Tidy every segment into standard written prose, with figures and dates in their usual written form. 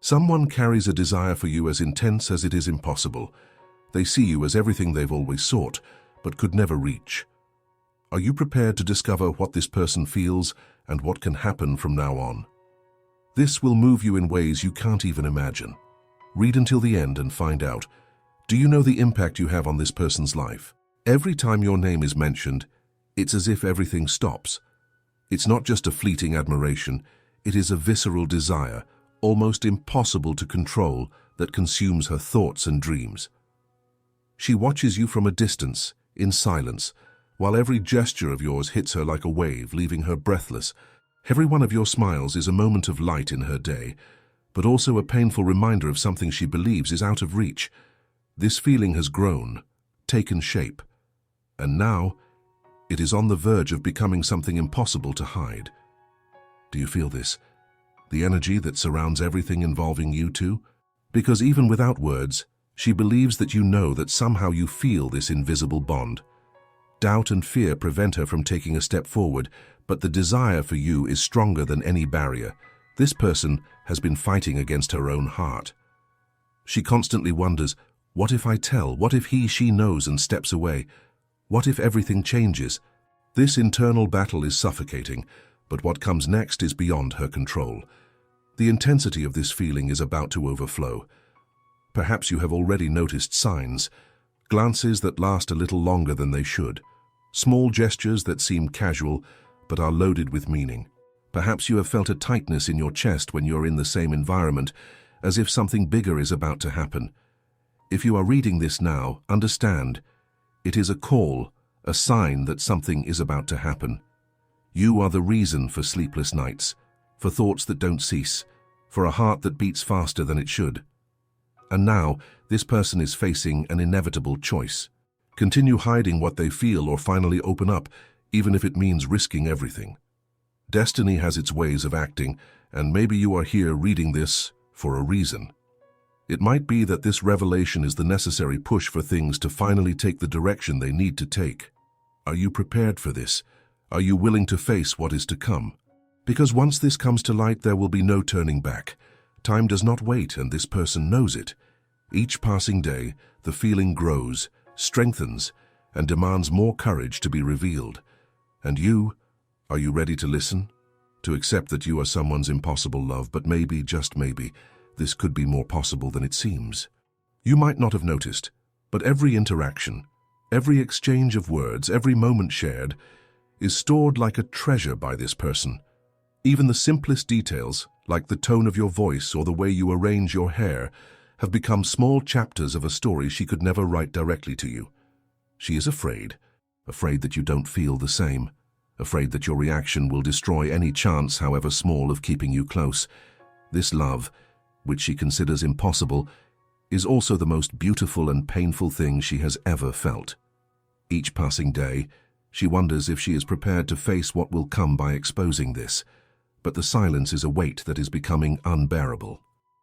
Someone carries a desire for you as intense as it is impossible. They see you as everything they've always sought, but could never reach. Are you prepared to discover what this person feels and what can happen from now on? This will move you in ways you can't even imagine. Read until the end and find out. Do you know the impact you have on this person's life? Every time your name is mentioned, it's as if everything stops. It's not just a fleeting admiration, it is a visceral desire, almost impossible to control, that consumes her thoughts and dreams. She watches you from a distance, in silence, while every gesture of yours hits her like a wave, leaving her breathless. Every one of your smiles is a moment of light in her day, but also a painful reminder of something she believes is out of reach. This feeling has grown, taken shape, and now it is on the verge of becoming something impossible to hide. Do you feel this? The energy that surrounds everything involving you two? Because even without words, she believes that you know that somehow you feel this invisible bond. Doubt and fear prevent her from taking a step forward, but the desire for you is stronger than any barrier. This person has been fighting against her own heart. She constantly wonders, what if I tell? What if she knows and steps away? What if everything changes? This internal battle is suffocating, but what comes next is beyond her control. The intensity of this feeling is about to overflow. Perhaps you have already noticed signs, glances that last a little longer than they should, small gestures that seem casual but are loaded with meaning. Perhaps you have felt a tightness in your chest when you're in the same environment, as if something bigger is about to happen. If you are reading this now, understand, it is a call, a sign that something is about to happen. You are the reason for sleepless nights, for thoughts that don't cease, for a heart that beats faster than it should. And now, this person is facing an inevitable choice. Continue hiding what they feel or finally open up, even if it means risking everything. Destiny has its ways of acting, and maybe you are here reading this for a reason. It might be that this revelation is the necessary push for things to finally take the direction they need to take. Are you prepared for this? Are you willing to face what is to come? Because once this comes to light, there will be no turning back. Time does not wait, and this person knows it. Each passing day, the feeling grows, strengthens, and demands more courage to be revealed. And you, are you ready to listen? To accept that you are someone's impossible love, but maybe, just maybe, this could be more possible than it seems. You might not have noticed, but every interaction, every exchange of words, every moment shared, is stored like a treasure by this person. Even the simplest details, like the tone of your voice or the way you arrange your hair, have become small chapters of a story she could never write directly to you. She is afraid that you don't feel the same, afraid that your reaction will destroy any chance, however small, of keeping you close. This love, which she considers impossible, is also the most beautiful and painful thing she has ever felt. Each passing day, she wonders if she is prepared to face what will come by exposing this, but the silence is a weight that is becoming unbearable.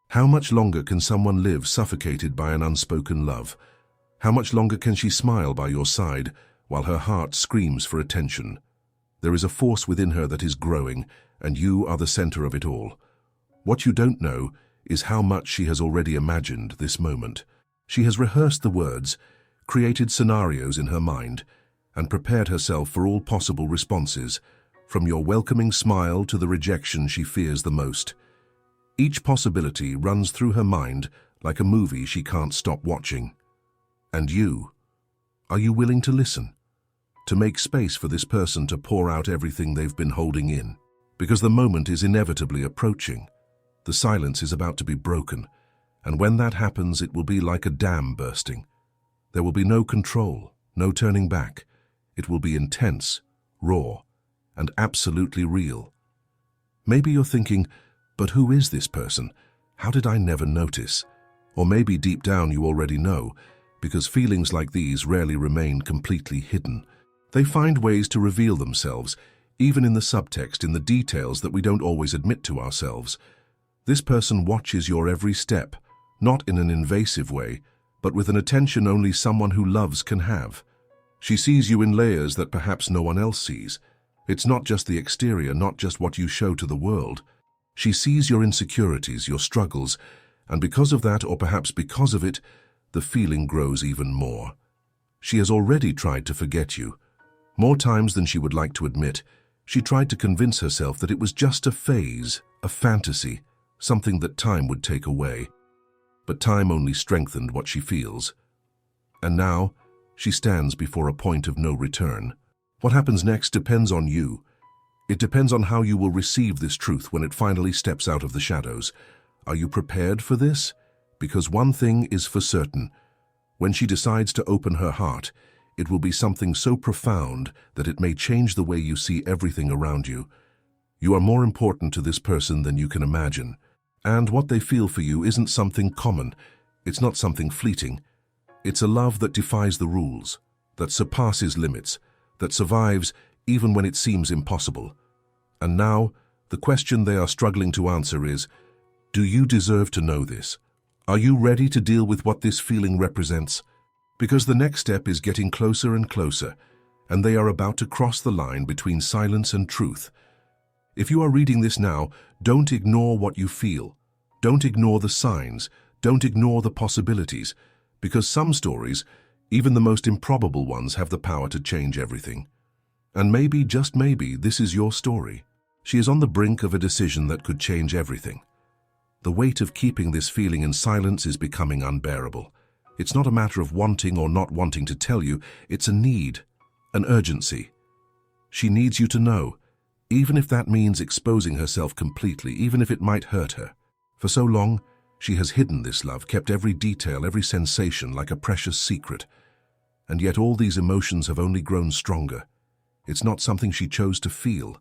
How much longer can someone live suffocated by an unspoken love? How much longer can she smile by your side while her heart screams for attention? There is a force within her that is growing, and you are the center of it all. What you don't know is how much she has already imagined this moment. She has rehearsed the words, created scenarios in her mind, and prepared herself for all possible responses, from your welcoming smile to the rejection she fears the most. Each possibility runs through her mind like a movie she can't stop watching. And you? Are you willing to listen? To make space for this person to pour out everything they've been holding in? Because the moment is inevitably approaching. The silence is about to be broken, and when that happens, it will be like a dam bursting. There will be no control, no turning back. It will be intense, raw, and absolutely real. Maybe you're thinking, but who is this person? How did I never notice? Or maybe deep down you already know, because feelings like these rarely remain completely hidden. They find ways to reveal themselves, even in the subtext, in the details that we don't always admit to ourselves. This person watches your every step, not in an invasive way, but with an attention only someone who loves can have. She sees you in layers that perhaps no one else sees. It's not just the exterior, not just what you show to the world. She sees your insecurities, your struggles, and because of that, or perhaps because of it, the feeling grows even more. She has already tried to forget you. More times than she would like to admit, she tried to convince herself that it was just a phase, a fantasy, something that time would take away. But time only strengthened what she feels. And now, she stands before a point of no return. What happens next depends on you. It depends on how you will receive this truth when it finally steps out of the shadows. Are you prepared for this? Because one thing is for certain. When she decides to open her heart, it will be something so profound that it may change the way you see everything around you. You are more important to this person than you can imagine. And what they feel for you isn't something common. It's not something fleeting. It's a love that defies the rules, that surpasses limits, that survives even when it seems impossible. And now, the question they are struggling to answer is, do you deserve to know this? Are you ready to deal with what this feeling represents? Because the next step is getting closer and closer, and they are about to cross the line between silence and truth. If you are reading this now, don't ignore what you feel. Don't ignore the signs. Don't ignore the possibilities, because some stories, even the most improbable ones, have the power to change everything. And maybe, just maybe, this is your story. She is on the brink of a decision that could change everything. The weight of keeping this feeling in silence is becoming unbearable. It's not a matter of wanting or not wanting to tell you, it's a need, an urgency. She needs you to know, even if that means exposing herself completely, even if it might hurt her. For so long, she has hidden this love, kept every detail, every sensation like a precious secret. And yet all these emotions have only grown stronger. It's not something she chose to feel.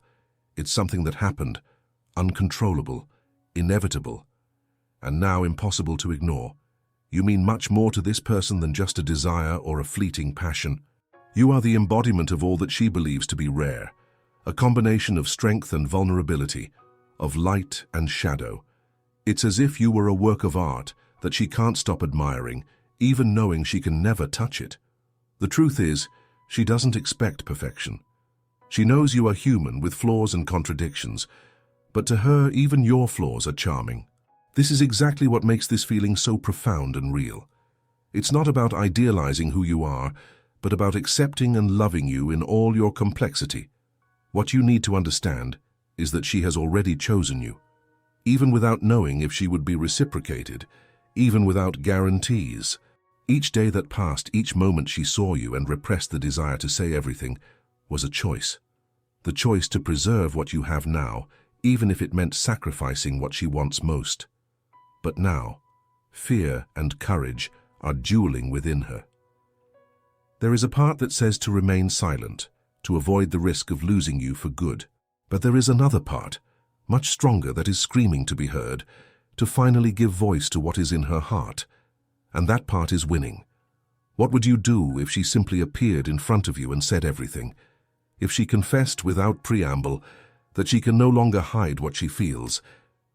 It's something that happened, uncontrollable, inevitable, and now impossible to ignore. You mean much more to this person than just a desire or a fleeting passion. You are the embodiment of all that she believes to be rare, a combination of strength and vulnerability, of light and shadow. It's as if you were a work of art that she can't stop admiring, even knowing she can never touch it. The truth is, she doesn't expect perfection. She knows you are human with flaws and contradictions, but to her, even your flaws are charming. This is exactly what makes this feeling so profound and real. It's not about idealizing who you are, but about accepting and loving you in all your complexity. What you need to understand is that she has already chosen you, even without knowing if she would be reciprocated, even without guarantees. Each day that passed, each moment she saw you and repressed the desire to say everything, was a choice. The choice to preserve what you have now, even if it meant sacrificing what she wants most. But now, fear and courage are dueling within her. There is a part that says to remain silent, to avoid the risk of losing you for good. But there is another part, much stronger, that is screaming to be heard, to finally give voice to what is in her heart. And that part is winning. What would you do if she simply appeared in front of you and said everything? If she confessed without preamble that she can no longer hide what she feels?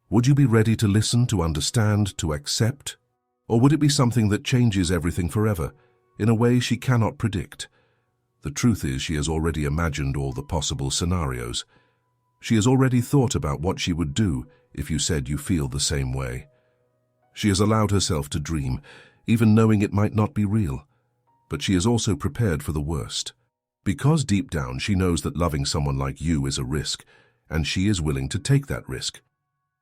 Would you be ready to listen, to understand, to accept? Or would it be something that changes everything forever, in a way she cannot predict? The truth is, she has already imagined all the possible scenarios. She has already thought about what she would do if you said you feel the same way. She has allowed herself to dream, even knowing it might not be real. But she is also prepared for the worst. Because deep down she knows that loving someone like you is a risk, and she is willing to take that risk.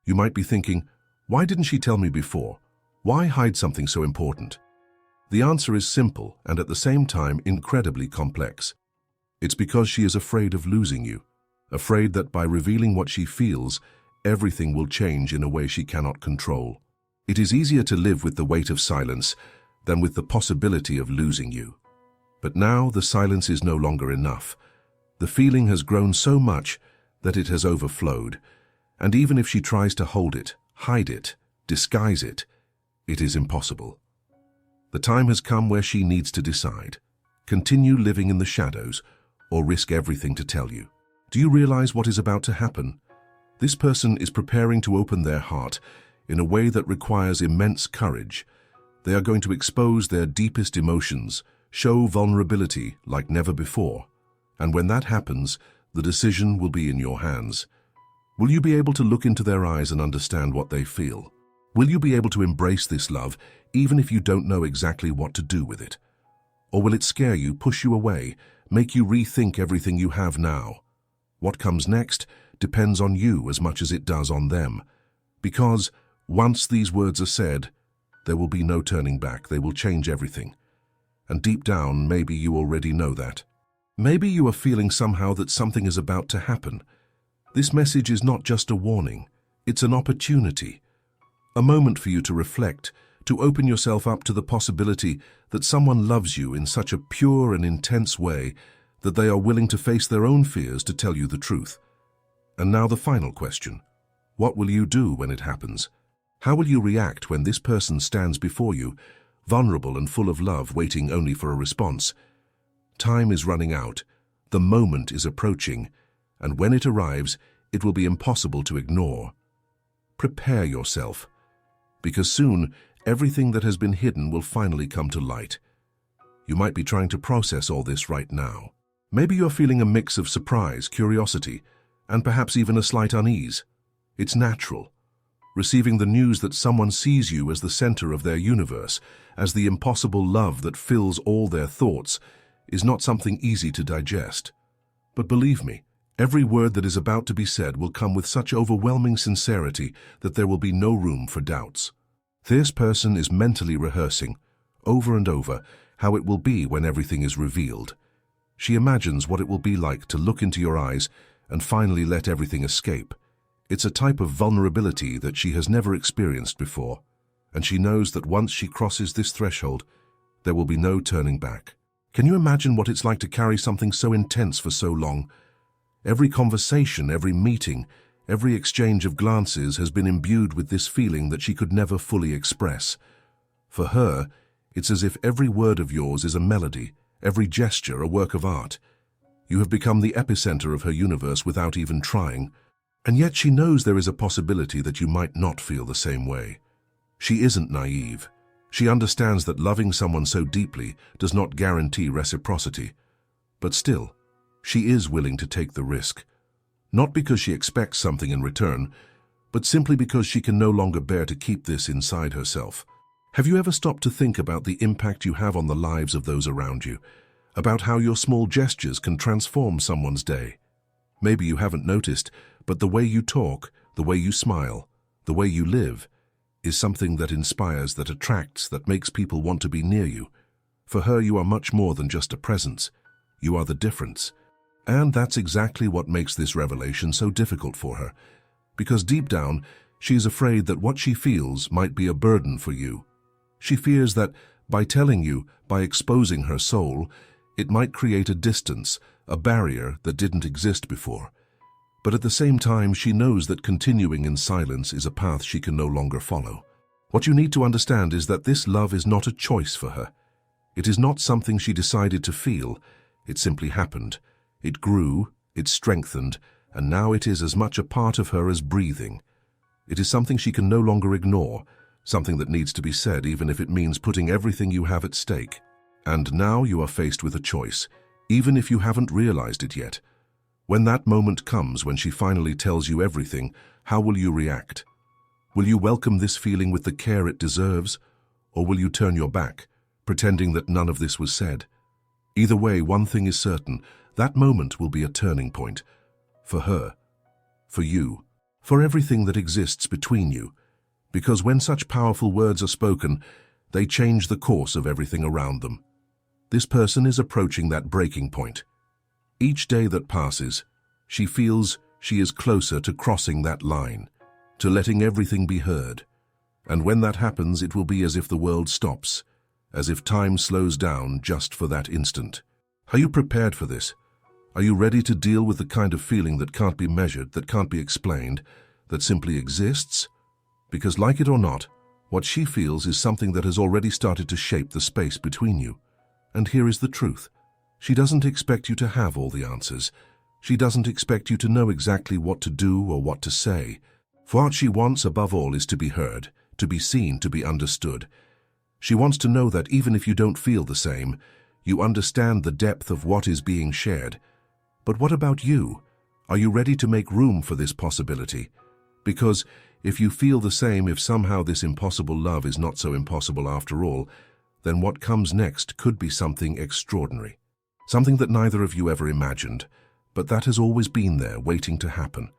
You might be thinking, why didn't she tell me before? Why hide something so important? The answer is simple and at the same time incredibly complex. It's because she is afraid of losing you, afraid that by revealing what she feels, everything will change in a way she cannot control. It is easier to live with the weight of silence than with the possibility of losing you. But now the silence is no longer enough. The feeling has grown so much that it has overflowed, and even if she tries to hold it, hide it, disguise it, it is impossible. The time has come where she needs to decide. Continue living in the shadows or risk everything to tell you. Do you realize what is about to happen? This person is preparing to open their heart in a way that requires immense courage. They are going to expose their deepest emotions, show vulnerability like never before. And when that happens, the decision will be in your hands. Will you be able to look into their eyes and understand what they feel? Will you be able to embrace this love even if you don't know exactly what to do with it? Or will it scare you, push you away, make you rethink everything you have now? What comes next depends on you as much as it does on them. Because once these words are said, there will be no turning back. They will change everything. And deep down, maybe you already know that. Maybe you are feeling somehow that something is about to happen. This message is not just a warning. It's an opportunity. A moment for you to reflect, to open yourself up to the possibility that someone loves you in such a pure and intense way that they are willing to face their own fears to tell you the truth. And now the final question. What will you do when it happens? How will you react when this person stands before you, vulnerable and full of love, waiting only for a response? Time is running out, the moment is approaching, and when it arrives, it will be impossible to ignore. Prepare yourself, because soon everything that has been hidden will finally come to light. You might be trying to process all this right now. Maybe you're feeling a mix of surprise, curiosity, and perhaps even a slight unease. It's natural. Receiving the news that someone sees you as the center of their universe, as the impossible love that fills all their thoughts, is not something easy to digest. But believe me, every word that is about to be said will come with such overwhelming sincerity that there will be no room for doubts. This person is mentally rehearsing, over and over, how it will be when everything is revealed. She imagines what it will be like to look into your eyes and finally let everything escape. It's a type of vulnerability that she has never experienced before, and she knows that once she crosses this threshold, there will be no turning back. Can you imagine what it's like to carry something so intense for so long? Every conversation, every meeting, every exchange of glances has been imbued with this feeling that she could never fully express. For her, it's as if every word of yours is a melody, every gesture a work of art. You have become the epicenter of her universe without even trying, and yet she knows there is a possibility that you might not feel the same way. She isn't naive. She understands that loving someone so deeply does not guarantee reciprocity. But still, she is willing to take the risk. Not because she expects something in return, but simply because she can no longer bear to keep this inside herself. Have you ever stopped to think about the impact you have on the lives of those around you? About how your small gestures can transform someone's day? Maybe you haven't noticed, but the way you talk, the way you smile, the way you live, is something that inspires, that attracts, that makes people want to be near you. For her, you are much more than just a presence. You are the difference. And that's exactly what makes this revelation so difficult for her. Because deep down, she is afraid that what she feels might be a burden for you. She fears that by telling you, by exposing her soul, it might create a distance, a barrier that didn't exist before. But at the same time, she knows that continuing in silence is a path she can no longer follow. What you need to understand is that this love is not a choice for her. It is not something she decided to feel. It simply happened. It grew, it strengthened, and now it is as much a part of her as breathing. It is something she can no longer ignore, something that needs to be said even if it means putting everything you have at stake. And now you are faced with a choice, even if you haven't realized it yet. When that moment comes, when she finally tells you everything, how will you react? Will you welcome this feeling with the care it deserves, or will you turn your back, pretending that none of this was said? Either way, one thing is certain, that moment will be a turning point. For her, for you, for everything that exists between you. Because when such powerful words are spoken, they change the course of everything around them. This person is approaching that breaking point. Each day that passes, she feels she is closer to crossing that line, to letting everything be heard. And when that happens, it will be as if the world stops, as if time slows down just for that instant. Are you prepared for this? Are you ready to deal with the kind of feeling that can't be measured, that can't be explained, that simply exists? Because like it or not, what she feels is something that has already started to shape the space between you. And here is the truth. She doesn't expect you to have all the answers. She doesn't expect you to know exactly what to do or what to say. For what she wants above all is to be heard, to be seen, to be understood. She wants to know that even if you don't feel the same, you understand the depth of what is being shared. But what about you? Are you ready to make room for this possibility? Because if you feel the same, if somehow this impossible love is not so impossible after all, then what comes next could be something extraordinary. Something that neither of you ever imagined, but that has always been there, waiting to happen.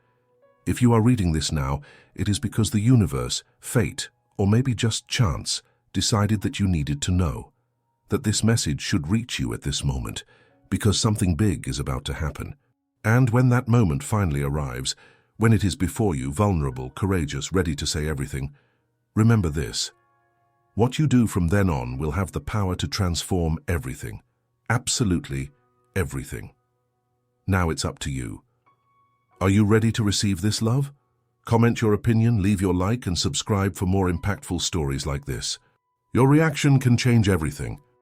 If you are reading this now, it is because the universe, fate, or maybe just chance, decided that you needed to know. That this message should reach you at this moment, because something big is about to happen. And when that moment finally arrives, when it is before you, vulnerable, courageous, ready to say everything, remember this. What you do from then on will have the power to transform everything. Absolutely everything. Now it's up to you. Are you ready to receive this love? Comment your opinion, leave your like, and subscribe for more impactful stories like this. Your reaction can change everything.